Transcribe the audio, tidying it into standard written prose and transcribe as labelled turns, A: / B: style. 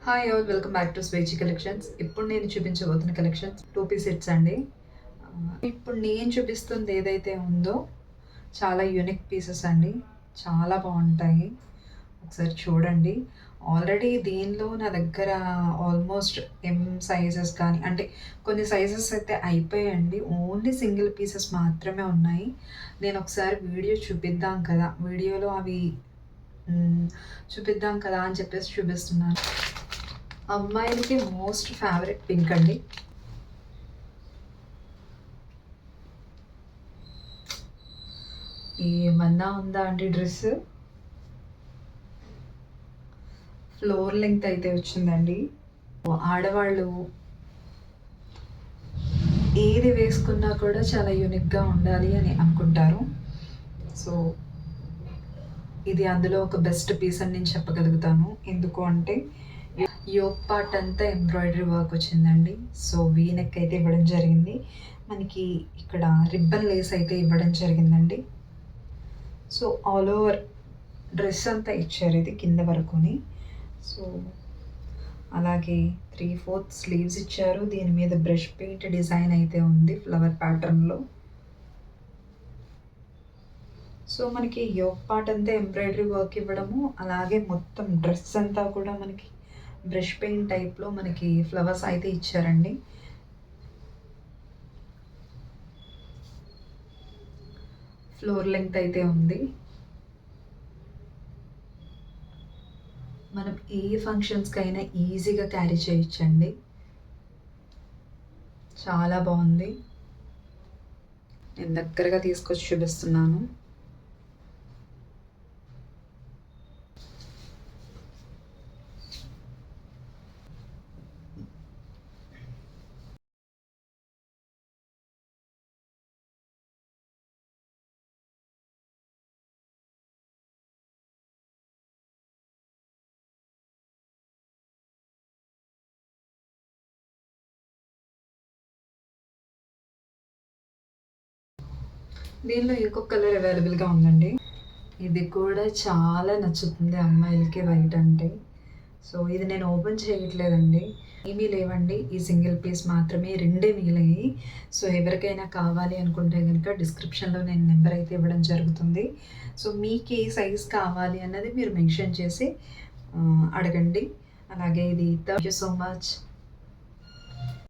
A: Hi all, welcome back to Swechchi collections. ఇప్పుడు నేను చూపించబోతున్న collections 2 piece sets అండి. ఇప్పుడు నేను చూపిస్తుంది ఏదైతే ఉందో చాలా యూనిక్ పీసెస్ అండి. చాలా బాగుంటాయి, ఒకసారి చూడండి. ఆల్రెడీ దీనిలో నా దగ్గర ఆల్మోస్ట్ సైజెస్ కానీ అంటే కొన్ని సైజెస్ అయితే అయిపోయాయండి. ఓన్లీ సింగిల్ పీసెస్ మాత్రమే ఉన్నాయి. నేను ఒకసారి వీడియో చూపిద్దాం కదా, వీడియోలో అవి చూపిద్దాం కదా అని చెప్పేసి చూపిస్తున్నాను. అమ్మాయిలకి మోస్ట్ ఫేవరెట్ పింక్ అండి. ఏమన్నా ఉందా అండి డ్రెస్? ఫ్లోర్ లెంగ్త్ అయితే వచ్చిందండి. ఆడవాళ్ళు ఏది వేసుకున్నా కూడా చాలా యూనిక్గా ఉండాలి అని అనుకుంటారు. సో ఇది అందులో ఒక బెస్ట్ పీస్ అని నేను చెప్పగలుగుతాను. ఎందుకు అంటే యోక్ పార్ట్ అంతా ఎంబ్రాయిడరీ వర్క్ వచ్చిందండి. సో వీ నెక్ అయితే ఇవ్వడం జరిగింది. మనకి ఇక్కడ రిబ్బన్ లేస్ అయితే ఇవ్వడం జరిగిందండి. సో ఆల్ ఓవర్ డ్రెస్ అంతా ఇచ్చారు ఇది కింద వరకుని. సో అలాగే 3/4 స్లీవ్స్ ఇచ్చారు. దీని మీద బ్రష్ పెయింట్ డిజైన్ అయితే ఉంది ఫ్లవర్ ప్యాటర్న్లో. సో మనకి యోక్ పార్ట్ అంతా ఎంబ్రాయిడరీ వర్క్ ఇవ్వడము, అలాగే మొత్తం డ్రెస్ అంతా కూడా మనకి బ్రష్ పెయింట్ టైప్లో మనకి ఫ్లవర్స్ అయితే ఇచ్చారండి. ఫ్లోర్ లెంగ్త్ అయితే ఉంది. మనం ఏ ఫంక్షన్స్కి అయినా ఈజీగా క్యారీ చేయొచ్చండి. చాలా బాగుంది. నేను దగ్గరగా తీసుకొచ్చి చూపిస్తున్నాను. దీనిలో ఇంకొక కలర్ అవైలబుల్గా ఉందండి. ఇది కూడా చాలా నచ్చుతుంది అమ్మాయిలకి, వైట్ అంటే. సో ఇది నేను ఓపెన్ చేయట్లేదండి, ఏమీ లేవండి. ఈ సింగిల్ పీస్ మాత్రమే, రెండే మిగిలాయి. సో ఎవరికైనా కావాలి అనుకుంటే కనుక డిస్క్రిప్షన్లో నేను నెంబర్ అయితే ఇవ్వడం జరుగుతుంది. సో మీకు ఏ సైజ్ కావాలి అన్నది మీరు మెన్షన్ చేసి అడగండి. అలాగే ఇది థ్యాంక్ యూ సో మచ్.